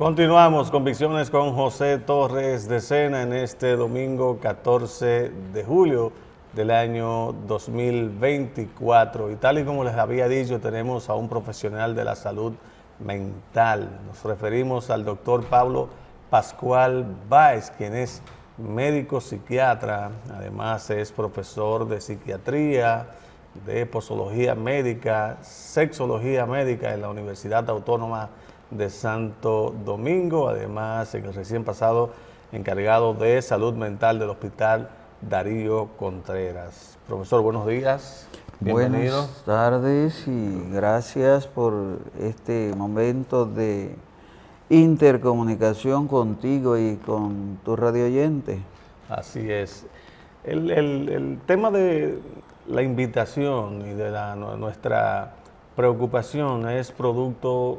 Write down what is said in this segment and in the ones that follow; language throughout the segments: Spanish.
Continuamos Convicciones con José Torres de Sena en este domingo 14 de julio del año 2024. Y tal y como les había dicho, tenemos a un profesional de la salud mental. Nos referimos al doctor Pablo Pascual Báez, quien es médico psiquiatra, además es profesor de psiquiatría, de posología médica, sexología médica en la Universidad Autónoma de Santo Domingo, además en el recién pasado encargado de salud mental del Hospital Darío Contreras. Profesor, buenos días, bienvenido. Buenas tardes y gracias por este momento de intercomunicación contigo y con tu radio oyente. Así es. El tema de la invitación y de nuestra preocupación es producto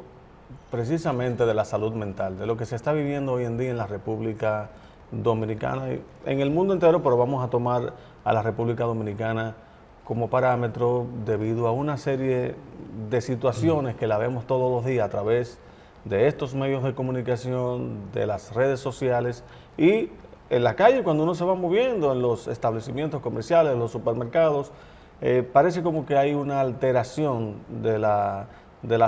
precisamente de la salud mental, de lo que se está viviendo hoy en día en la República Dominicana y en el mundo entero, pero vamos a tomar a la República Dominicana como parámetro debido a una serie de situaciones que la vemos todos los días a través de estos medios de comunicación, de las redes sociales y en la calle cuando uno se va moviendo, en los establecimientos comerciales, en los supermercados, parece como que hay una alteración de la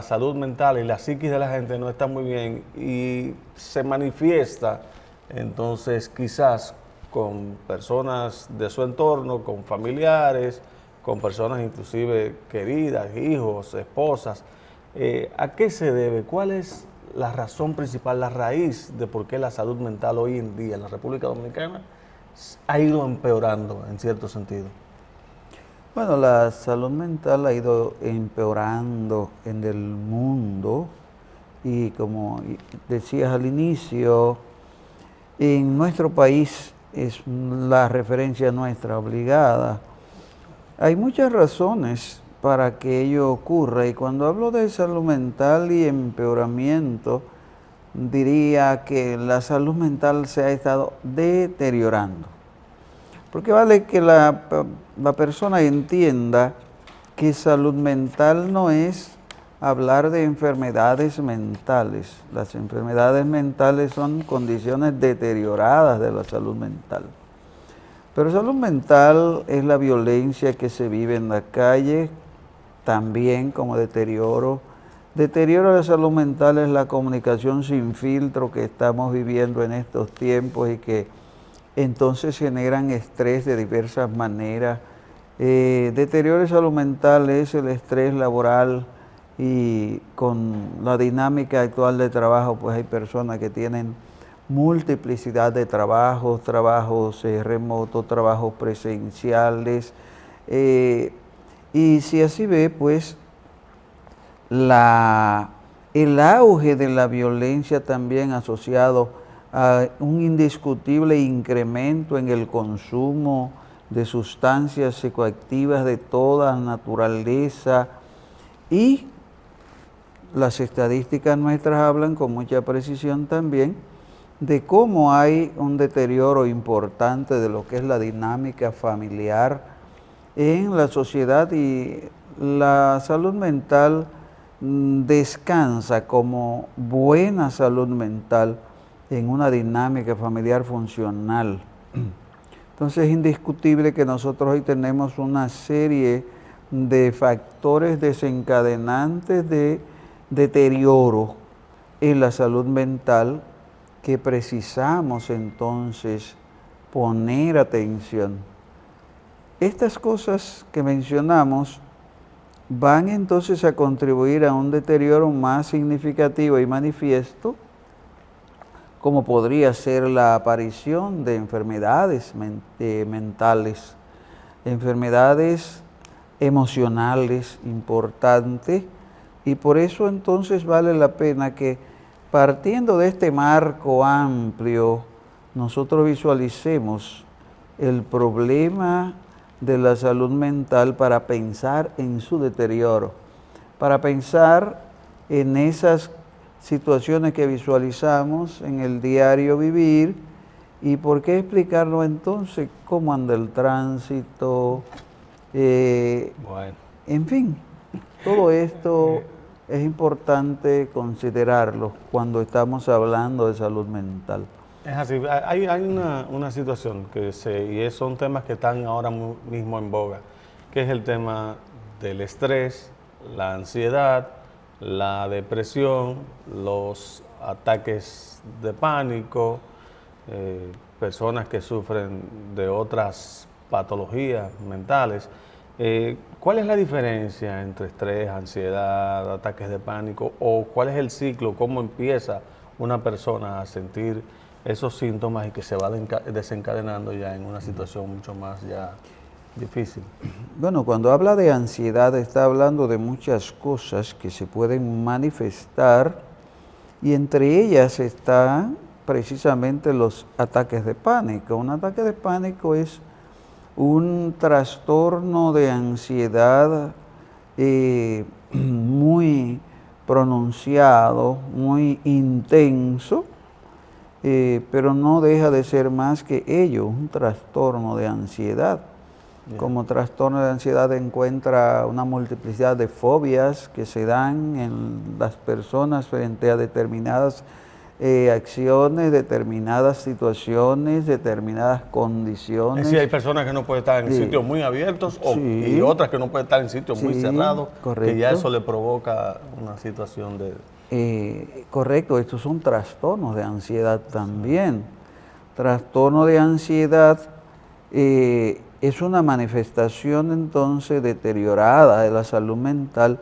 salud mental y la psiquis de la gente no está muy bien y se manifiesta entonces quizás con personas de su entorno, con familiares, con personas inclusive queridas, hijos, esposas. ¿A qué se debe? ¿Cuál es la razón principal, la raíz de por qué la salud mental hoy en día en la República Dominicana ha ido empeorando en cierto sentido? Bueno, la salud mental ha ido empeorando en el mundo y como decías al inicio, en nuestro país es la referencia nuestra obligada. Hay muchas razones para que ello ocurra y cuando hablo de salud mental y empeoramiento, diría que la salud mental se ha estado deteriorando. Porque vale que la persona entienda que salud mental no es hablar de enfermedades mentales. Las enfermedades mentales son condiciones deterioradas de la salud mental. Pero salud mental es la violencia que se vive en la calle, también como deterioro. Deterioro de salud mental es la comunicación sin filtro que estamos viviendo en estos tiempos y que entonces generan estrés de diversas maneras. Deterioro de salud mental es el estrés laboral y con la dinámica actual de trabajo, pues hay personas que tienen multiplicidad de trabajos, trabajos remotos, trabajos presenciales. Y si así ve, pues el auge de la violencia también asociado a un indiscutible incremento en el consumo de sustancias psicoactivas de toda naturaleza y las estadísticas nuestras hablan con mucha precisión también de cómo hay un deterioro importante de lo que es la dinámica familiar en la sociedad y la salud mental descansa como buena salud mental en una dinámica familiar funcional. Entonces es indiscutible que nosotros hoy tenemos una serie de factores desencadenantes de deterioro en la salud mental que precisamos entonces poner atención. Estas cosas que mencionamos van entonces a contribuir a un deterioro más significativo y manifiesto, como podría ser la aparición de enfermedades mentales, enfermedades emocionales importantes, y por eso entonces vale la pena que partiendo de este marco amplio, nosotros visualicemos el problema de la salud mental para pensar en su deterioro, para pensar en esas situaciones que visualizamos en el diario vivir y por qué explicarnos entonces cómo anda el tránsito, en fin, todo esto es importante considerarlo cuando estamos hablando de salud mental. Es así, hay una situación son temas que están ahora mismo en boga, que es el tema del estrés, la ansiedad, la depresión, los ataques de pánico, personas que sufren de otras patologías mentales. ¿Cuál es la diferencia entre estrés, ansiedad, ataques de pánico, o cuál es el ciclo, cómo empieza una persona a sentir esos síntomas y que se va desencadenando ya en una situación mucho más ya difícil? Bueno, cuando habla de ansiedad está hablando de muchas cosas que se pueden manifestar y entre ellas están precisamente los ataques de pánico. Un ataque de pánico es un trastorno de ansiedad muy pronunciado, muy intenso, pero no deja de ser más que ello, un trastorno de ansiedad. Como trastorno de ansiedad encuentra una multiplicidad de fobias que se dan en las personas frente a determinadas acciones, determinadas situaciones, determinadas condiciones. Es decir, hay personas que no pueden estar en sitios muy abiertos y otras que no pueden estar en sitios muy cerrados, correcto. que ya eso le provoca una situación de... Correcto, estos son trastornos de ansiedad también. Trastorno de ansiedad es una manifestación entonces deteriorada de la salud mental,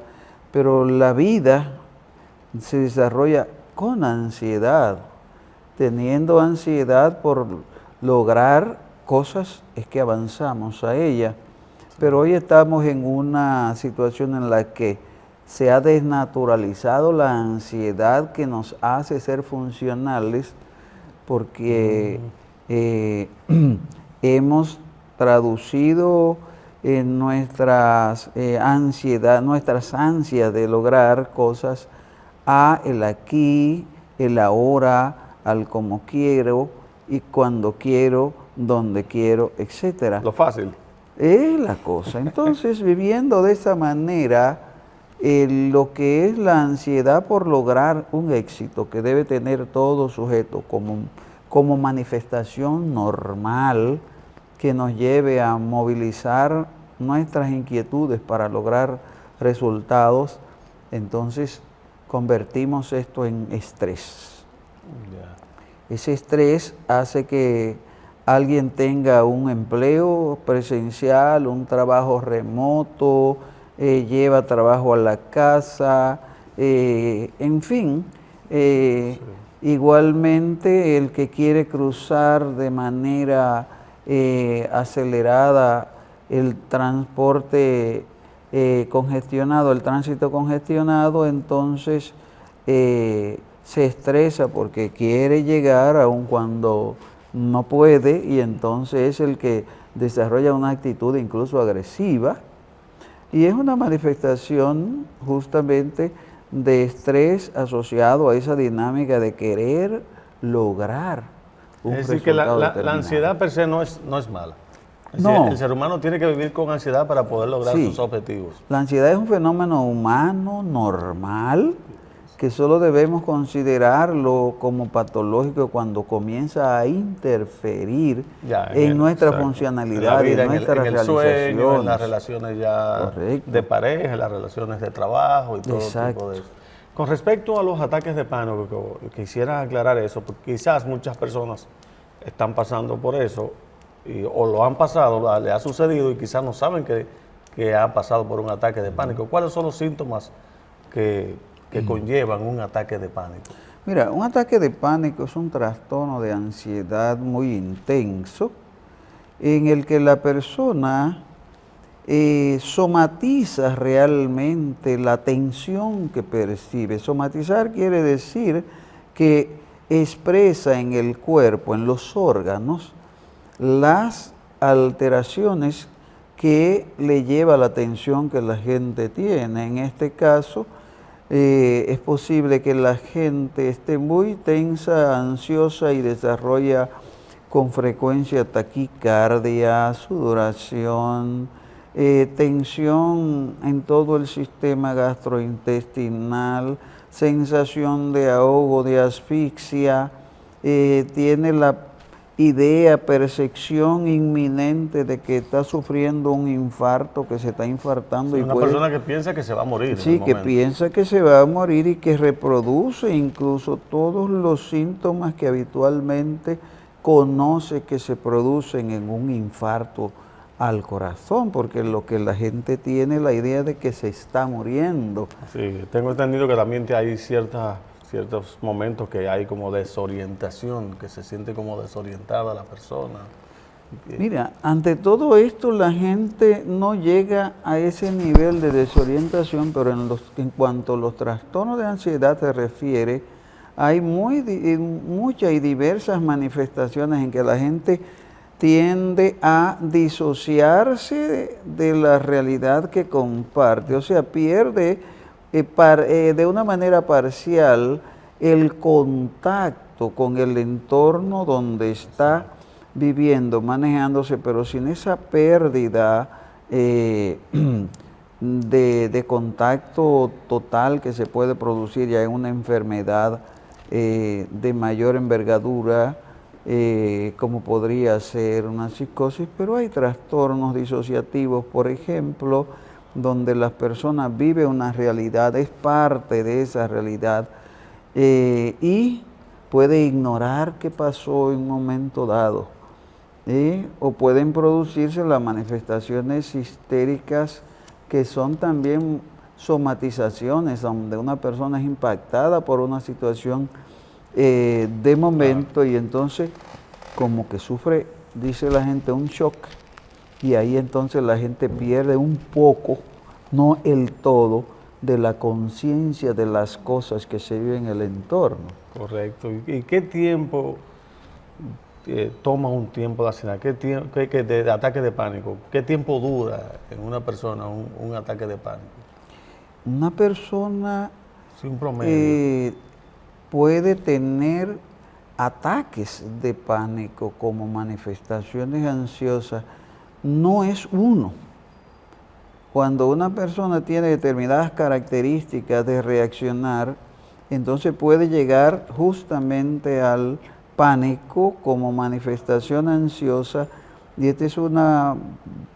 pero la vida se desarrolla con ansiedad. Teniendo ansiedad por lograr cosas es que avanzamos a ella. Pero hoy estamos en una situación en la que se ha desnaturalizado la ansiedad que nos hace ser funcionales porque hemos traducido nuestras ansias de lograr cosas a el aquí, el ahora, al como quiero y cuando quiero, donde quiero, etc. Lo fácil. Es la cosa. Entonces, viviendo de esa manera, lo que es la ansiedad por lograr un éxito que debe tener todo sujeto como manifestación normal que nos lleve a movilizar nuestras inquietudes para lograr resultados, entonces convertimos esto en estrés. Ese estrés hace que alguien tenga un empleo presencial, un trabajo remoto, lleva trabajo a la casa, en fin. Igualmente el que quiere cruzar de manera acelerada el transporte congestionado, el tránsito congestionado, entonces se estresa porque quiere llegar aun cuando no puede y entonces es el que desarrolla una actitud incluso agresiva y es una manifestación justamente de estrés asociado a esa dinámica de querer lograr un resultado. Es decir, que la ansiedad per se no es mala. Es decir, el ser humano tiene que vivir con ansiedad para poder lograr sus objetivos. La ansiedad es un fenómeno humano normal que solo debemos considerarlo como patológico cuando comienza a interferir en nuestra funcionalidad, en nuestra realización, en las relaciones ya de pareja, en las relaciones de trabajo y todo tipo de eso. Con respecto a los ataques de pánico, quisiera aclarar eso, porque quizás muchas personas están pasando por eso, o lo han pasado, le ha sucedido y quizás no saben que han pasado por un ataque de pánico. ¿Cuáles son los síntomas que conllevan un ataque de pánico? Mira, un ataque de pánico es un trastorno de ansiedad muy intenso en el que la persona somatiza realmente la tensión que percibe. Somatizar quiere decir que expresa en el cuerpo, en los órganos, las alteraciones que le lleva la tensión que la gente tiene. En este caso, es posible que la gente esté muy tensa, ansiosa y desarrolla con frecuencia taquicardia, sudoración, tensión en todo el sistema gastrointestinal, sensación de ahogo, de asfixia, tiene la idea, percepción inminente de que está sufriendo un infarto, que se está infartando. Sí, y una persona que piensa que se va a morir. Sí, que piensa que se va a morir y que reproduce incluso todos los síntomas que habitualmente conoce que se producen en un infarto al corazón, porque lo que la gente tiene la idea de que se está muriendo. Sí, tengo entendido que también hay ciertos momentos que hay como desorientación, que se siente como desorientada la persona. Mira, ante todo esto la gente no llega a ese nivel de desorientación, pero en cuanto a los trastornos de ansiedad se refiere, hay muchas y diversas manifestaciones en que la gente tiende a disociarse de la realidad que comparte, o sea, pierde de una manera parcial el contacto con el entorno donde está viviendo, manejándose, pero sin esa pérdida de contacto total que se puede producir ya en una enfermedad de mayor envergadura, como podría ser una psicosis, pero hay trastornos disociativos, por ejemplo, donde las personas viven una realidad, es parte de esa realidad y puede ignorar qué pasó en un momento dado. O pueden producirse las manifestaciones histéricas que son también somatizaciones, donde una persona es impactada por una situación de momento y entonces como que sufre, dice la gente, un shock, y ahí entonces la gente pierde un poco, no el todo, de la conciencia de las cosas que se viven en el entorno. Correcto. ¿Y qué tiempo toma un tiempo de ansiedad? ¿Qué tiempo de ataque de pánico? ¿Qué tiempo dura en una persona un ataque de pánico? Una persona Sí, un promedio. Puede tener ataques de pánico como manifestaciones ansiosas. No es uno. Cuando una persona tiene determinadas características de reaccionar, entonces puede llegar justamente al pánico como manifestación ansiosa, y esta es una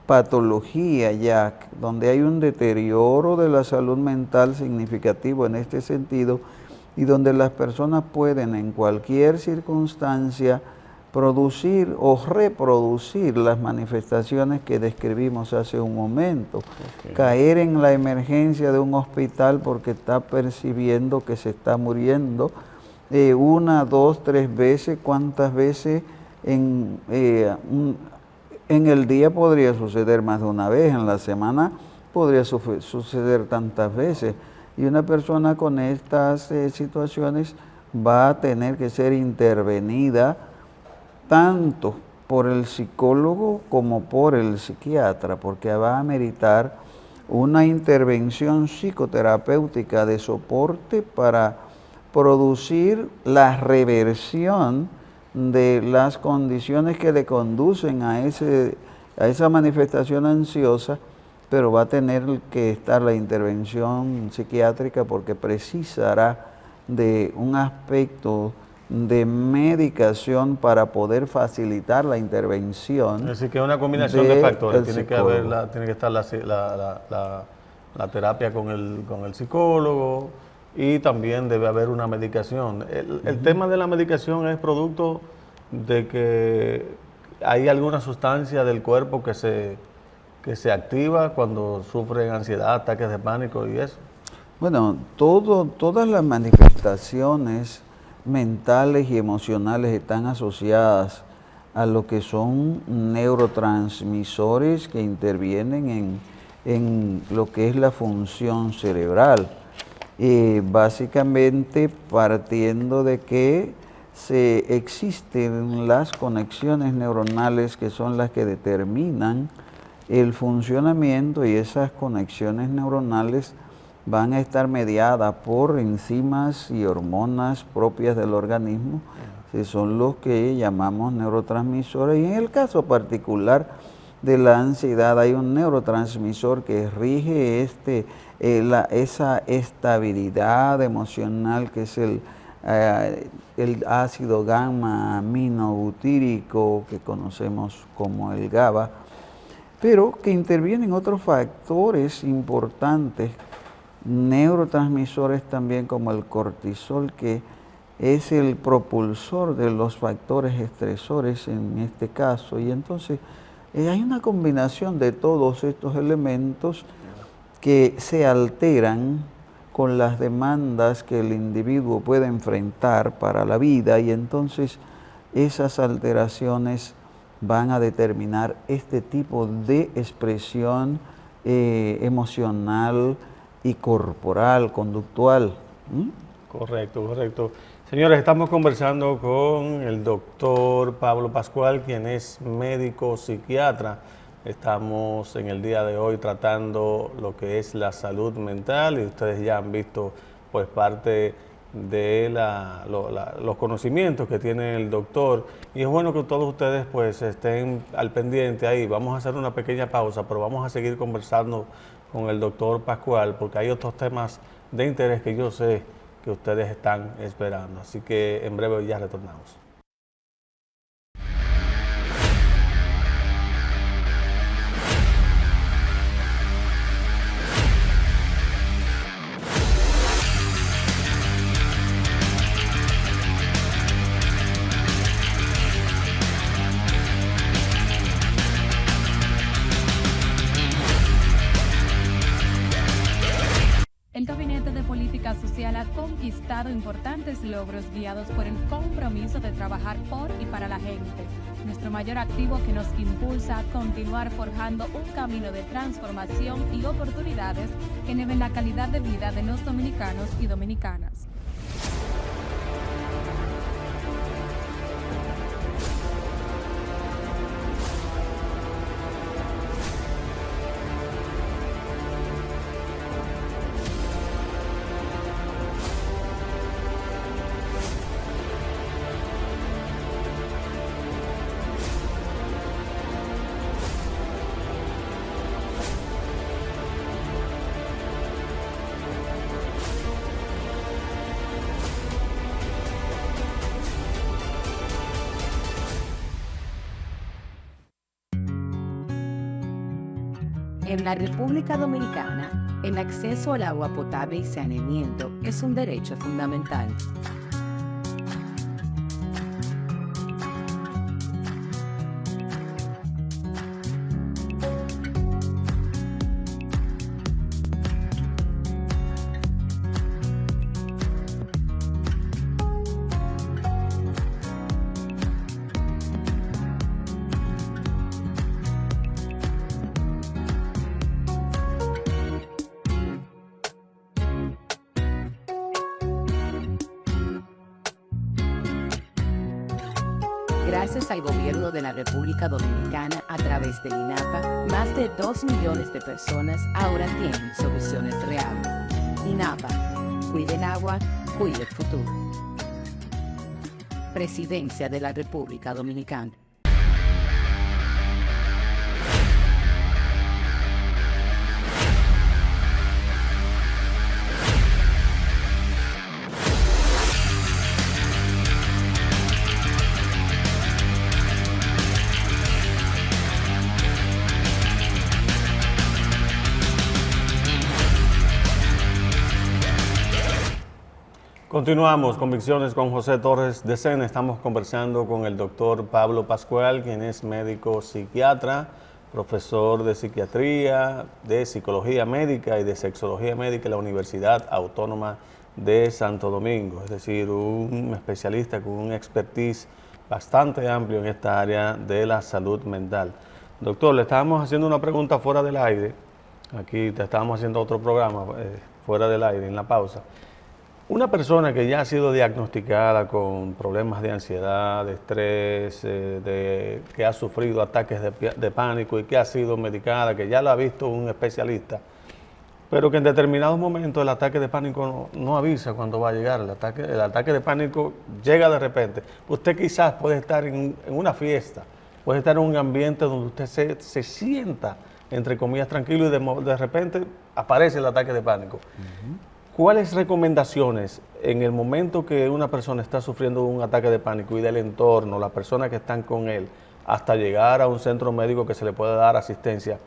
patología ya, donde hay un deterioro de la salud mental significativo en este sentido, y donde las personas pueden en cualquier circunstancia producir o reproducir las manifestaciones que describimos hace un momento. Okay. Caer en la emergencia de un hospital porque está percibiendo que se está muriendo, 1, 2, 3 veces, ¿cuántas veces en el día podría suceder más de una vez? En la semana podría suceder tantas veces. Y una persona con estas situaciones va a tener que ser intervenida tanto por el psicólogo como por el psiquiatra, porque va a meritar una intervención psicoterapéutica de soporte para producir la reversión de las condiciones que le conducen a esa manifestación ansiosa, pero va a tener que estar la intervención psiquiátrica porque precisará de un aspecto de medicación para poder facilitar la intervención. Es decir, que es una combinación de factores. Tiene que estar la terapia con el psicólogo, y también debe haber una medicación. El tema de la medicación es producto de que hay alguna sustancia del cuerpo que se activa cuando sufren ansiedad, ataques de pánico y eso. Bueno, todas las manifestaciones mentales y emocionales están asociadas a lo que son neurotransmisores que intervienen en lo que es la función cerebral. Básicamente partiendo de que existen las conexiones neuronales que son las que determinan el funcionamiento, y esas conexiones neuronales van a estar mediadas por enzimas y hormonas propias del organismo, que son los que llamamos neurotransmisores. Y en el caso particular de la ansiedad hay un neurotransmisor que rige esa estabilidad emocional, que es el ácido gamma aminobutírico, que conocemos como el GABA, pero que intervienen otros factores importantes, neurotransmisores también como el cortisol, que es el propulsor de los factores estresores en este caso. Y entonces hay una combinación de todos estos elementos que se alteran con las demandas que el individuo puede enfrentar para la vida, y entonces esas alteraciones van a determinar este tipo de expresión emocional y corporal, conductual. Correcto, correcto. Señores, estamos conversando con el doctor Pablo Pascual, quien es médico psiquiatra. Estamos en el día de hoy tratando lo que es la salud mental, y ustedes ya han visto pues parte de los conocimientos que tiene el doctor, y es bueno que todos ustedes pues estén al pendiente ahí. Vamos a hacer una pequeña pausa, pero vamos a seguir conversando con el doctor Pascual, porque hay otros temas de interés que yo sé que ustedes están esperando, así que en breve ya retornamos. El Gabinete de Política Social ha conquistado importantes logros guiados por el compromiso de trabajar por y para la gente, nuestro mayor activo que nos impulsa a continuar forjando un camino de transformación y oportunidades que eleven la calidad de vida de los dominicanos y dominicanas. En la República Dominicana, el acceso al agua potable y saneamiento es un derecho fundamental. Gracias al gobierno de la República Dominicana a través del INAPA, más de 2 millones de personas ahora tienen soluciones reales. INAPA, cuide el agua, cuide el futuro. Presidencia de la República Dominicana. Continuamos, Convicciones con José Torres de Sena. Estamos conversando con el doctor Pablo Pascual, quien es médico psiquiatra, profesor de psiquiatría, de psicología médica y de sexología médica en la Universidad Autónoma de Santo Domingo. Es decir, un especialista con un expertise bastante amplio en esta área de la salud mental. Doctor, le estábamos haciendo una pregunta fuera del aire. Aquí te estábamos haciendo otro programa fuera del aire, en la pausa. Una persona que ya ha sido diagnosticada con problemas de ansiedad, de estrés, que ha sufrido ataques de pánico y que ha sido medicada, que ya la ha visto un especialista, pero que en determinados momentos el ataque de pánico no avisa cuándo va a llegar. El ataque de pánico llega de repente. Usted quizás puede estar en una fiesta puede estar en un ambiente donde usted se sienta, entre comillas, tranquilo y de repente aparece el ataque de pánico. ¿Cuáles recomendaciones en el momento que una persona está sufriendo un ataque de pánico y del entorno, las personas que están con él, hasta llegar a un centro médico que se le pueda dar asistencia?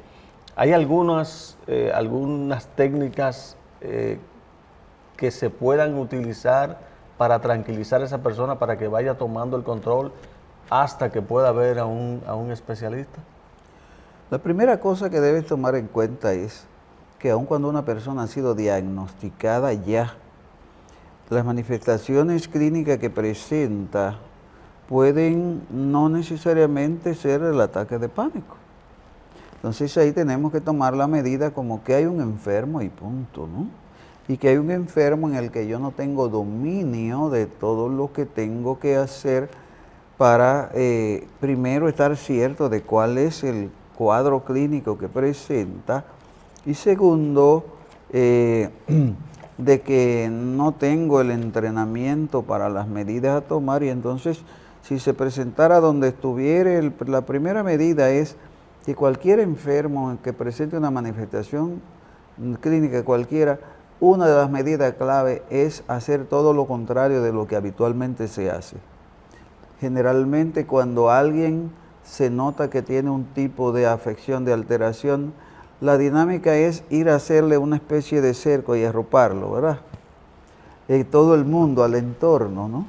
¿Hay algunas técnicas que se puedan utilizar para tranquilizar a esa persona para que vaya tomando el control hasta que pueda ver a un especialista? La primera cosa que debes tomar en cuenta es que aun cuando una persona ha sido diagnosticada ya, las manifestaciones clínicas que presenta pueden no necesariamente ser el ataque de pánico. Entonces ahí tenemos que tomar la medida como que hay un enfermo y punto, ¿no? Y que hay un enfermo en el que yo no tengo dominio de todo lo que tengo que hacer para primero estar cierto de cuál es el cuadro clínico que presenta, y segundo, de que no tengo el entrenamiento para las medidas a tomar, y entonces si se presentara donde estuviera, la primera medida es que cualquier enfermo que presente una manifestación clínica cualquiera, una de las medidas clave es hacer todo lo contrario de lo que habitualmente se hace. Generalmente cuando alguien se nota que tiene un tipo de afección, de alteración, la dinámica es ir a hacerle una especie de cerco y arroparlo, ¿verdad? Todo el mundo, al entorno, ¿no?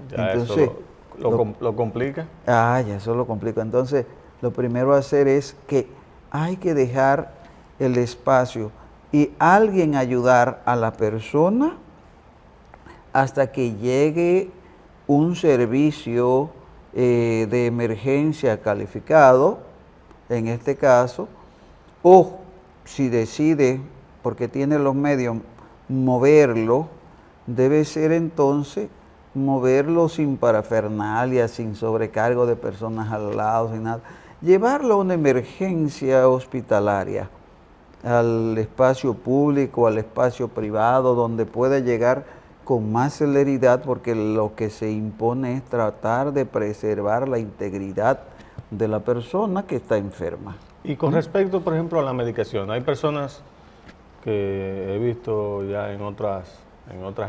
Ya entonces, eso lo complica. Ya eso lo complica. Entonces, lo primero a hacer es que hay que dejar el espacio y alguien ayudar a la persona hasta que llegue un servicio de emergencia calificado, en este caso, o si decide, porque tiene los medios, moverlo, debe ser entonces moverlo sin parafernalia, sin sobrecargo de personas al lado, sin nada. Llevarlo a una emergencia hospitalaria, al espacio público, al espacio privado, donde pueda llegar con más celeridad, porque lo que se impone es tratar de preservar la integridad de la persona que está enferma. Y con respecto, por ejemplo, a la medicación, hay personas que he visto ya en otras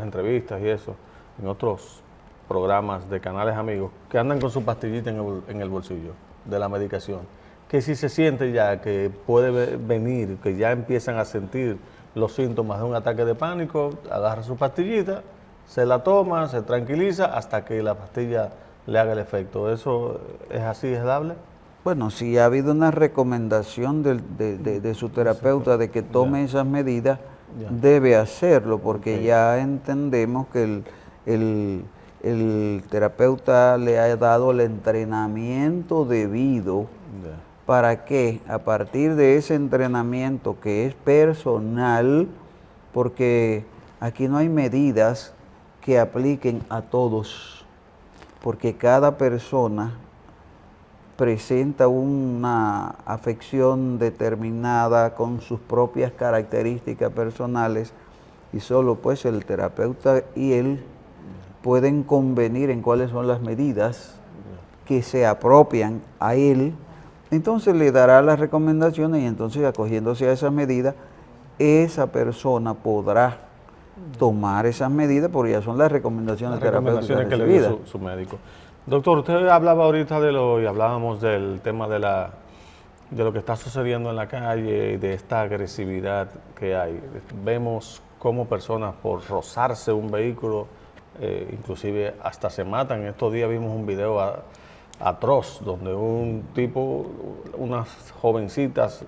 entrevistas y eso, en otros programas de canales amigos, que andan con su pastillita en el bolsillo de la medicación, que si se siente ya que puede venir, que ya empiezan a sentir los síntomas de un ataque de pánico, agarra su pastillita, se la toma, se tranquiliza hasta que la pastilla le haga el efecto. ¿Eso es así, es dable? Bueno, si ha habido una recomendación de su terapeuta de que tome esas medidas, debe hacerlo, porque ya entendemos que el terapeuta le ha dado el entrenamiento debido para que a partir de ese entrenamiento que es personal, porque aquí no hay medidas que apliquen a todos, porque cada persona presenta una afección determinada con sus propias características personales, y solo pues el terapeuta y él pueden convenir en cuáles son las medidas que se apropian a él. Entonces le dará las recomendaciones, y entonces acogiéndose a esas medidas, esa persona podrá tomar esas medidas, porque ya son las recomendaciones terapéuticas que le dio su médico. Doctor, usted hablaba ahorita y hablábamos del tema de lo que está sucediendo en la calle y de esta agresividad que hay. Vemos cómo personas por rozarse un vehículo, inclusive hasta se matan. Estos días vimos un video atroz donde un tipo, unas jovencitas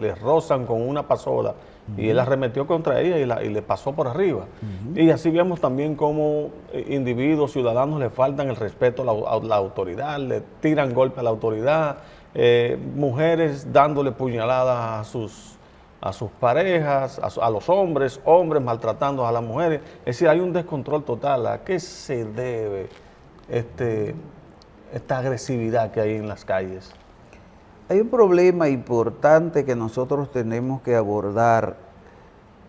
les rozan con una pasola y él arremetió contra ella y le pasó por arriba. Y así vemos también cómo individuos, ciudadanos le faltan el respeto a la autoridad, le tiran golpes a la autoridad, mujeres dándole puñaladas a sus parejas, a los hombres maltratando a las mujeres. Es decir, hay un descontrol total. ¿A qué se debe esta agresividad que hay en las calles? Hay un problema importante que nosotros tenemos que abordar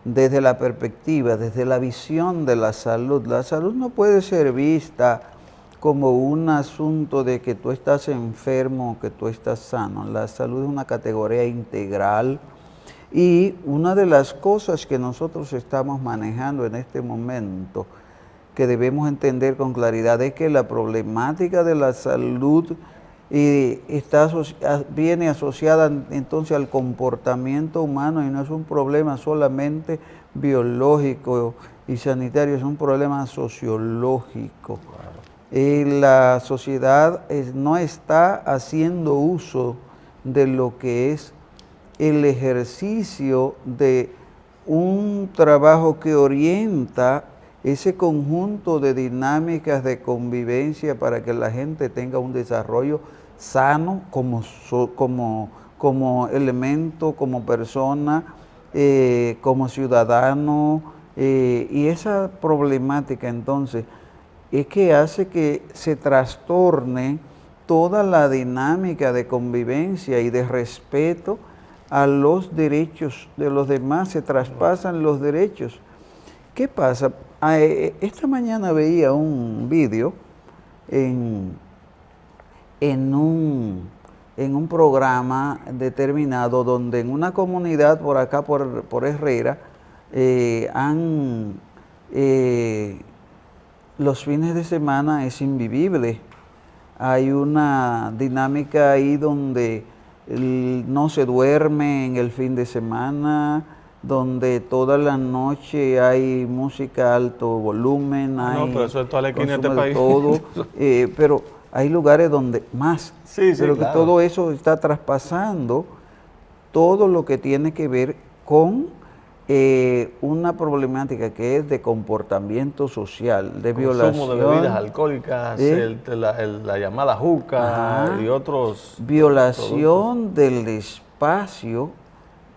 desde la perspectiva, desde la visión de la salud. La salud no puede ser vista como un asunto de que tú estás enfermo o que tú estás sano. La salud es una categoría integral y una de las cosas que nosotros estamos manejando en este momento que debemos entender con claridad es que la problemática de la salud viene asociada entonces al comportamiento humano y no es un problema solamente biológico y sanitario, es un problema sociológico. La sociedad no está haciendo uso de lo que es el ejercicio de un trabajo que orienta ese conjunto de dinámicas de convivencia para que la gente tenga un desarrollo sano como elemento, como persona, como ciudadano, y esa problemática entonces es que hace que se trastorne toda la dinámica de convivencia y de respeto a los derechos de los demás, se traspasan los derechos. ¿Qué pasa? Esta mañana veía un vídeo en un programa determinado donde en una comunidad por acá, por Herrera, los fines de semana es invivible. Hay una dinámica ahí donde no se duerme en el fin de semana, donde toda la noche hay música a alto volumen, hay pero eso es toda la esquina de este país. todo, pero hay lugares donde más, sí, pero claro. Que todo eso está traspasando todo lo que tiene que ver con una problemática que es de comportamiento social, de violación. Consumo de bebidas alcohólicas, la llamada juca y otros. Violación del espacio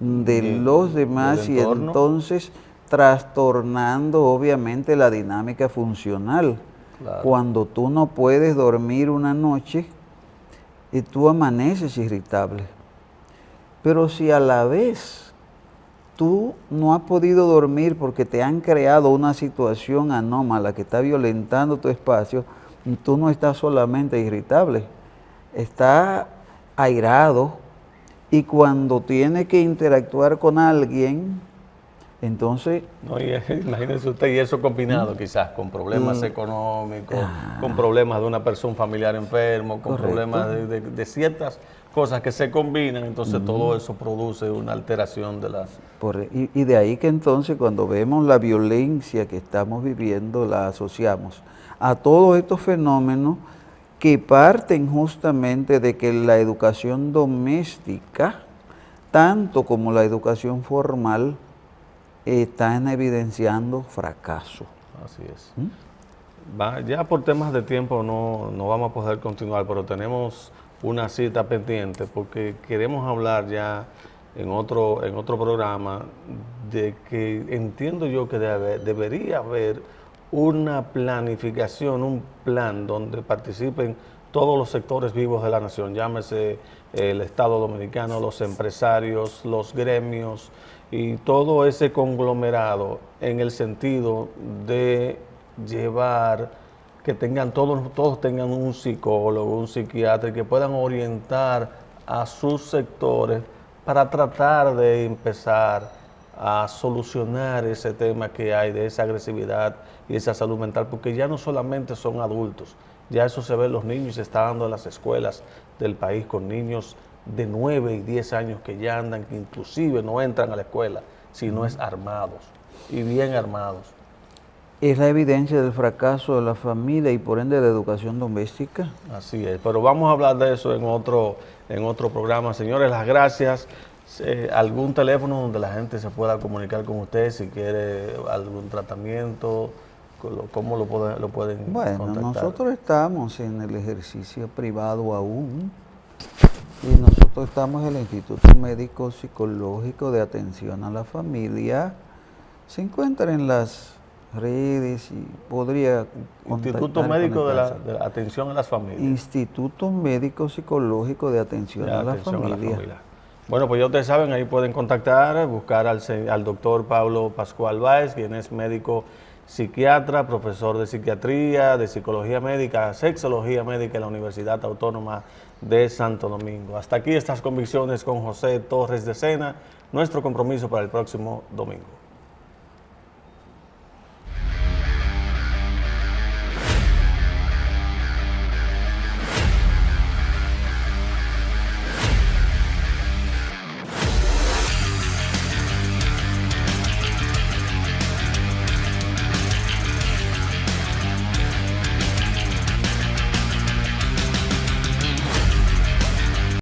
de los demás y entonces trastornando obviamente la dinámica funcional. Claro. Cuando tú no puedes dormir una noche y tú amaneces irritable. Pero si a la vez tú no has podido dormir porque te han creado una situación anómala que está violentando tu espacio, tú no estás solamente irritable, estás airado y cuando tienes que interactuar con alguien, entonces... No, imagínese usted, y eso combinado quizás con problemas económicos, con problemas de una persona, un familiar enfermo, con problemas de ciertas cosas que se combinan, entonces todo eso produce una alteración de las... Y de ahí que entonces cuando vemos la violencia que estamos viviendo, la asociamos a todos estos fenómenos que parten justamente de que la educación doméstica, tanto como la educación formal, están evidenciando fracaso. Así es. Ya por temas de tiempo no vamos a poder continuar, pero tenemos una cita pendiente porque queremos hablar ya en otro programa de que entiendo yo que debería haber una planificación, un plan donde participen todos los sectores vivos de la nación, llámese el Estado Dominicano, los empresarios, los gremios y todo ese conglomerado en el sentido de llevar, que tengan todos tengan un psicólogo, un psiquiatra y que puedan orientar a sus sectores para tratar de empezar a solucionar ese tema que hay de esa agresividad y esa salud mental, porque ya no solamente son adultos, ya eso se ve en los niños y se está dando en las escuelas del país con niños de 9 y 10 años que ya andan, que inclusive no entran a la escuela, sino es armados y bien armados. Es la evidencia del fracaso de la familia y por ende de la educación doméstica. Así es, pero vamos a hablar de eso en otro programa. Señores, las gracias. ¿Algún teléfono donde la gente se pueda comunicar con usted si quiere algún tratamiento? ¿Cómo lo pueden contactar? Nosotros estamos en el ejercicio privado aún y nosotros estamos en el Instituto Médico Psicológico de Atención a la Familia. Se encuentra en las redes y podría Instituto Médico de Atención a las Familias. Instituto Médico Psicológico de Atención a la Familia. Bueno, pues ya ustedes saben, ahí pueden contactar, buscar al doctor Pablo Pascual Báez, quien es médico psiquiatra, profesor de psiquiatría, de psicología médica, sexología médica en la Universidad Autónoma de Santo Domingo. Hasta aquí estas convicciones con José Torres de Sena, nuestro compromiso para el próximo domingo.